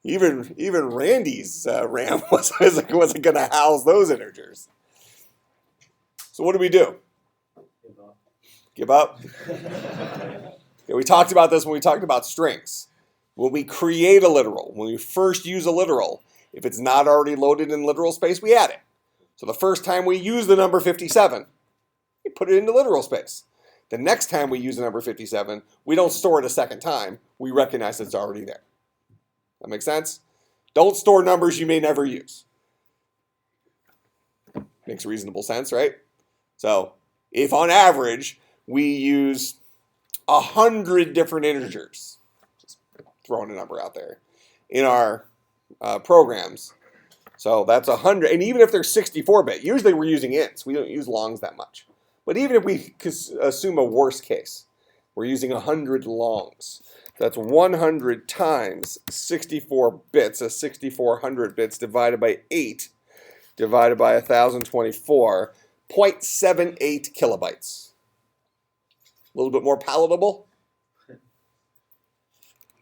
Even Randy's RAM wasn't going to house those integers. So what do we do? Give up? Yeah, we talked about this when we talked about strings. When we create a literal, when we first use a literal, if it's not already loaded in literal space, we add it. So the first time we use the number 57, we put it into literal space. The next time we use the number 57, we don't store it a second time. We recognize it's already there. That makes sense? Don't store numbers you may never use. Makes reasonable sense, right? So if on average we use 100 different integers, just throwing a number out there, in our programs, so that's 100, and even if they're 64-bit, usually we're using ints. We don't use longs that much. But even if we assume a worst case, we're using 100 longs. That's 100 times 64 bits, 6400 bits divided by 8, divided by 1024, 0.78 kilobytes. A little bit more palatable.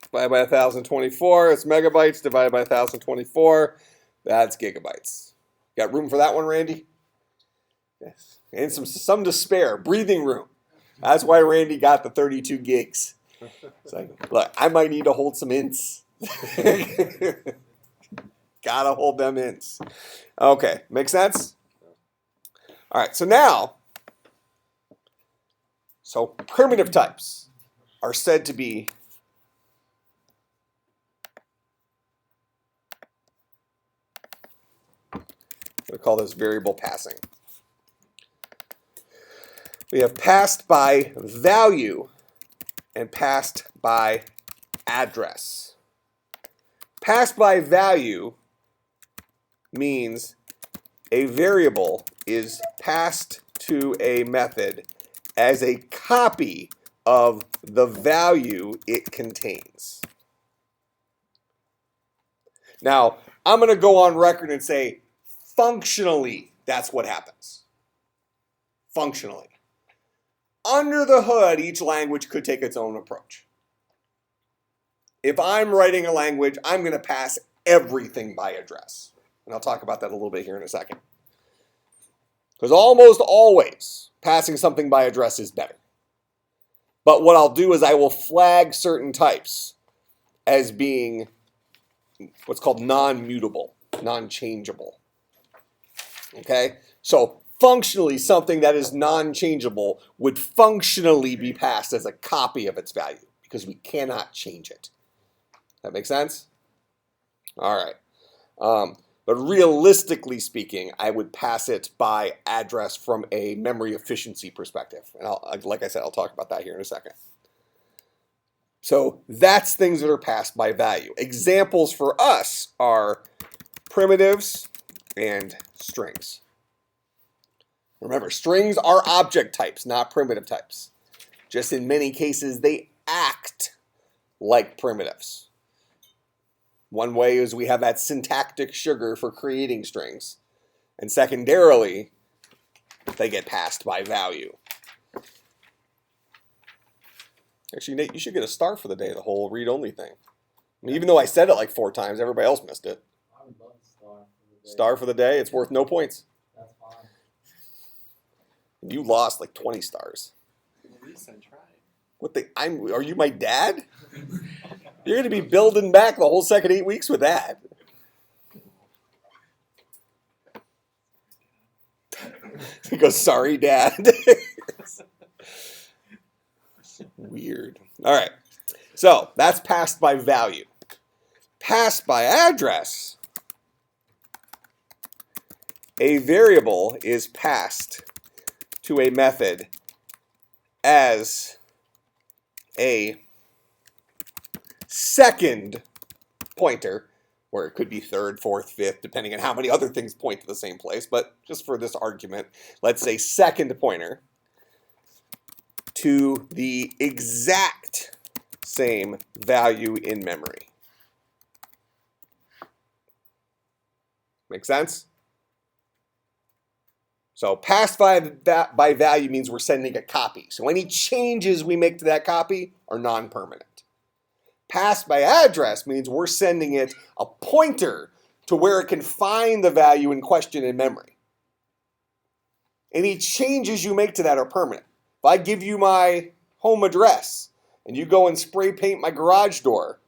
Divided by 1024, it's megabytes. Divided by 1024, that's gigabytes. Got room for that one, Randy? Yes. And some to spare, breathing room. That's why Randy got the 32 gigs. It's like, look, I might need to hold some ints. Gotta hold them ints. Okay, make sense? All right, so primitive types are said to be we call this variable passing. We have passed by value and passed by address. Passed by value means a variable is passed to a method as a copy of the value it contains. Now, I'm going to go on record and say, functionally, that's what happens. Functionally. Under the hood, each language could take its own approach. If I'm writing a language, I'm going to pass everything by address. And I'll talk about that a little bit here in a second. Because almost always, passing something by address is better. But what I'll do is I will flag certain types as being what's called non-mutable, non-changeable. Okay? So functionally, something that is non-changeable would functionally be passed as a copy of its value because we cannot change it. That make sense? All right. But realistically speaking, I would pass it by address from a memory efficiency perspective. And like I said, I'll talk about that here in a second. So that's things that are passed by value. Examples for us are primitives and strings. Remember, strings are object types, not primitive types. Just in many cases, they act like primitives. One way is we have that syntactic sugar for creating strings. And secondarily, they get passed by value. Actually, Nate, you should get a star for the day, the whole read-only thing. I mean, even though I said it like 4 times, everybody else missed it. I would love a star for the day. Star for the day, it's worth no points. That's fine. You lost like 20 stars. At least I tried. Are you my dad? You're going to be building back the whole second 8 weeks with that. He goes, sorry, Dad. Weird. All right. So that's passed by value. Passed by address. A variable is passed to a method as a second pointer, or it could be third, fourth, fifth, depending on how many other things point to the same place. But just for this argument, let's say second pointer to the exact same value in memory. Make sense? So passed by value means we're sending a copy. So any changes we make to that copy are non-permanent. Passed by address means we're sending it a pointer to where it can find the value in question in memory. Any changes you make to that are permanent. If I give you my home address and you go and spray paint my garage door,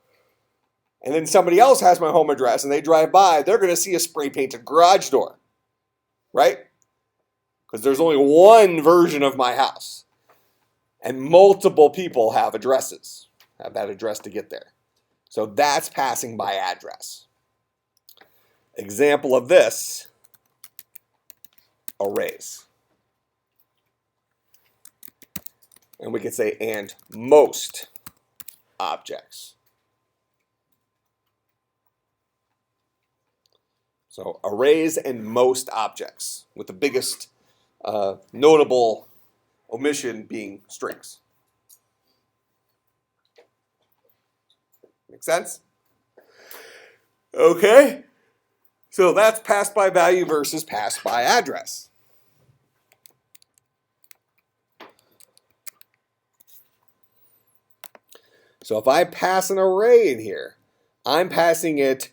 and then somebody else has my home address and they drive by, they're going to see a spray painted garage door, right? Because there's only one version of my house, and multiple people have addresses, have that address to get there. So that's passing by address. Example of this, arrays. And we could say and most objects. So arrays and most objects, with the biggest notable omission being strings. Make sense? Okay. So that's passed by value versus passed by address. So if I pass an array in here, I'm passing it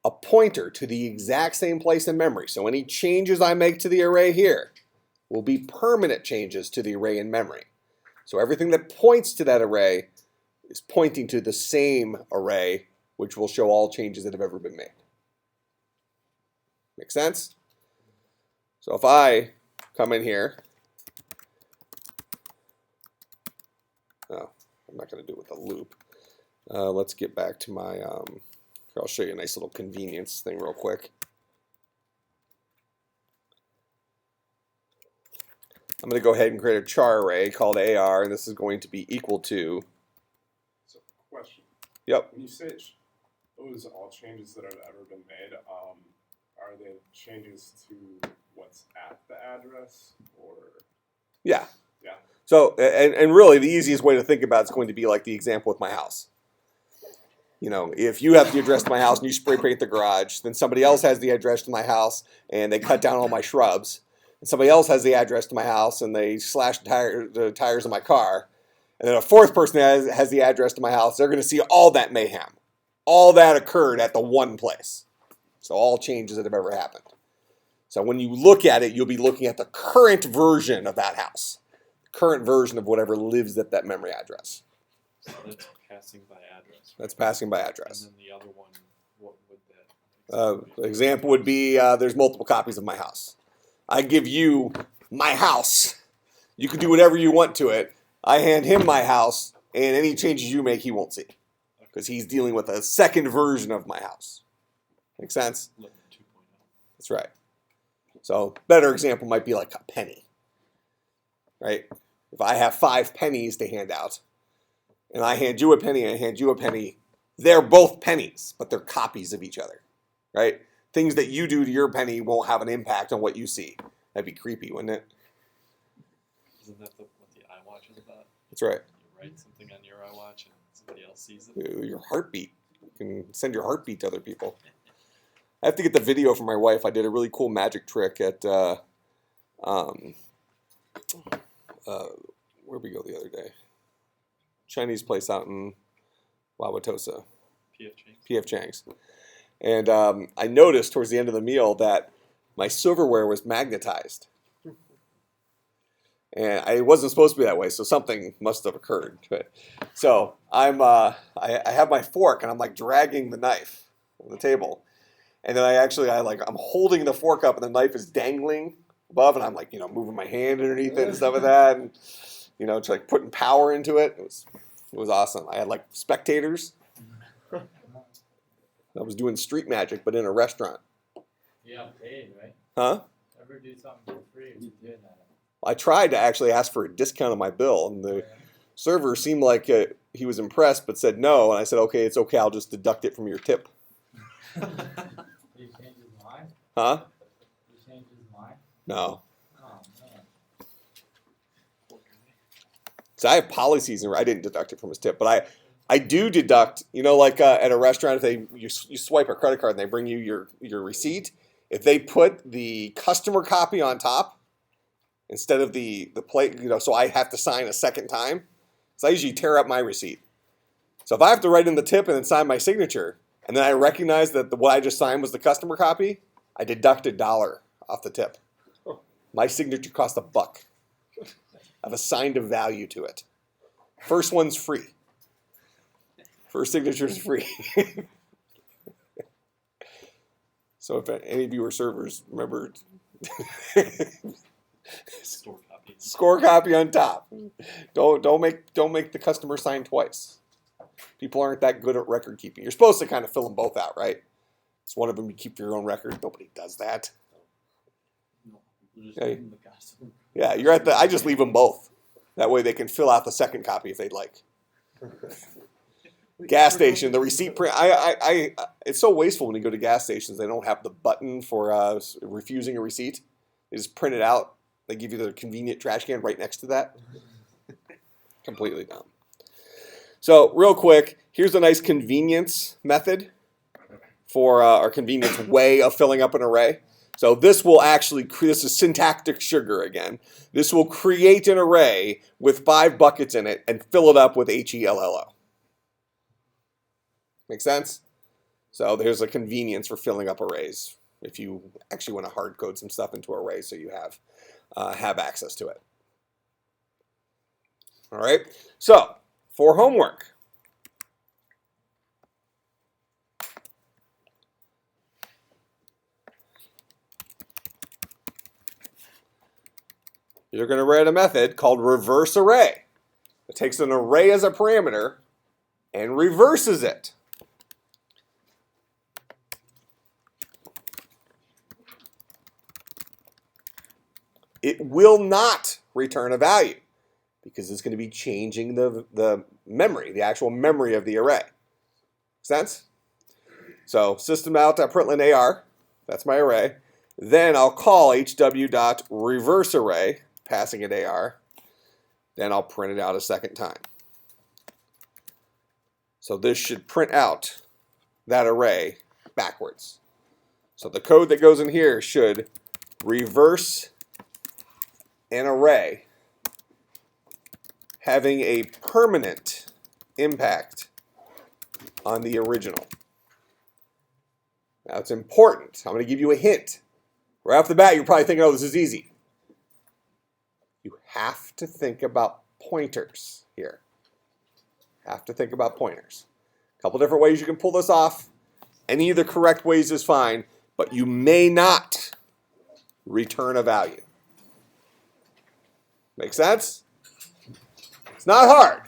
a pointer to the exact same place in memory. So any changes I make to the array here will be permanent changes to the array in memory. So everything that points to that array is pointing to the same array, which will show all changes that have ever been made. Make sense? So if I come in here, oh, I'm not going to do it with a loop. Let's get back to my, I'll show you a nice little convenience thing real quick. I'm going to go ahead and create a char array called AR, and this is going to be equal to. So, question. Yep. When you say those all changes that have ever been made, are they changes to what's at the address, or? Yeah. Yeah. So, and really the easiest way to think about it's going to be like the example with my house. You know, if you have the address to my house and you spray paint the garage, then somebody else has the address to my house and they cut down all my shrubs. And somebody else has the address to my house and they slash the tires of my car. And then a fourth person has the address to my house. They're going to see all that mayhem. All that occurred at the one place. So all changes that have ever happened. So when you look at it, you'll be looking at the current version of that house. Current version of whatever lives at that memory address. So that's passing by address. That's passing by address. And then the other one, what would that? Example would be there's multiple copies of my house. I give you my house. You can do whatever you want to it. I hand him my house, and any changes you make, he won't see. Because he's dealing with a second version of my house. Make sense? 2.0. That's right. So better example might be like a penny. Right? If I have 5 pennies to hand out, and I hand you a penny and I hand you a penny, they're both pennies, but they're copies of each other. Right? Things that you do to your penny won't have an impact on what you see. That'd be creepy, wouldn't it? Isn't that what the iWatch is about? That's right. You write something on your iWatch and somebody else sees it. Your heartbeat. You can send your heartbeat to other people. I have to get the video from my wife. I did a really cool magic trick at where'd we go the other day? Chinese place out in Wauwatosa. P.F. Chang's. And I noticed towards the end of the meal that my silverware was magnetized. And it wasn't supposed to be that way, so something must have occurred. So I have my fork, and I'm like dragging the knife on the table. And then I'm holding the fork up, and the knife is dangling above, and I'm like, moving my hand underneath it and stuff like that, and just like putting power into it. It was awesome. I had like spectators. I was doing street magic, but in a restaurant. You got paid, right? Huh? Ever do something for free? You did that. I tried to actually ask for a discount on my bill, and the server seemed like he was impressed, but said no. And I said, okay, it's okay. I'll just deduct it from your tip. Did he change his mind? Huh? Did he change his mind? No. Oh, man. So I have policies, and I didn't deduct it from his tip, but I do deduct, like at a restaurant, if you swipe a credit card and they bring you your receipt, if they put the customer copy on top instead of the plate, so I have to sign a second time, so I usually tear up my receipt. So if I have to write in the tip and then sign my signature, and then I recognize that what I just signed was the customer copy, I deduct $1 off the tip. My signature cost $1. I've assigned a value to it. First one's free. First signature is free. So if any of you are servers, remember Store copy. Score copy on top. Don't make the customer sign twice. People aren't that good at record keeping. You're supposed to kind of fill them both out, right? It's one of them you keep your own record. Nobody does that. No, people just Yeah. give them the costume. Yeah, you're at the. I just leave them both. That way they can fill out the second copy if they'd like. Gas station, the receipt print. It's so wasteful when you go to gas stations. They don't have the button for refusing a receipt. They just print it out. They give you the convenient trash can right next to that. Completely dumb. So real quick, here's a nice convenience method for our convenience way of filling up an array. So this will actually, this is syntactic sugar again. This will create an array with 5 buckets in it and fill it up with HELLO. Make sense? So there's a convenience for filling up arrays if you actually want to hard code some stuff into arrays so you have access to it. All right, so for homework. You're going to write a method called reverse array. It takes an array as a parameter and reverses it. It will not return a value because it's going to be changing the memory, the actual memory of the array. Make sense? So system.out.println AR, that's my array. Then I'll call hw.reverseArray, passing it AR. Then I'll print it out a second time. So this should print out that array backwards. So the code that goes in here should reverse an array having a permanent impact on the original. Now it's important. I'm going to give you a hint. Right off the bat, you're probably thinking, oh, this is easy. You have to think about pointers here. Have to think about pointers. A couple different ways you can pull this off. Any of the correct ways is fine, but you may not return a value. Make sense? It's not hard,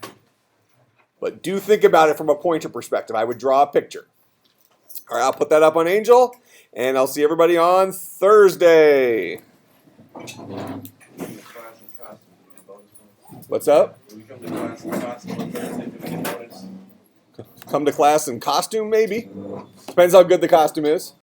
but do think about it from a pointer perspective. I would draw a picture. All right, I'll put that up on Angel, and I'll see everybody on Thursday. What's up? Come to class in costume, maybe. Depends how good the costume is.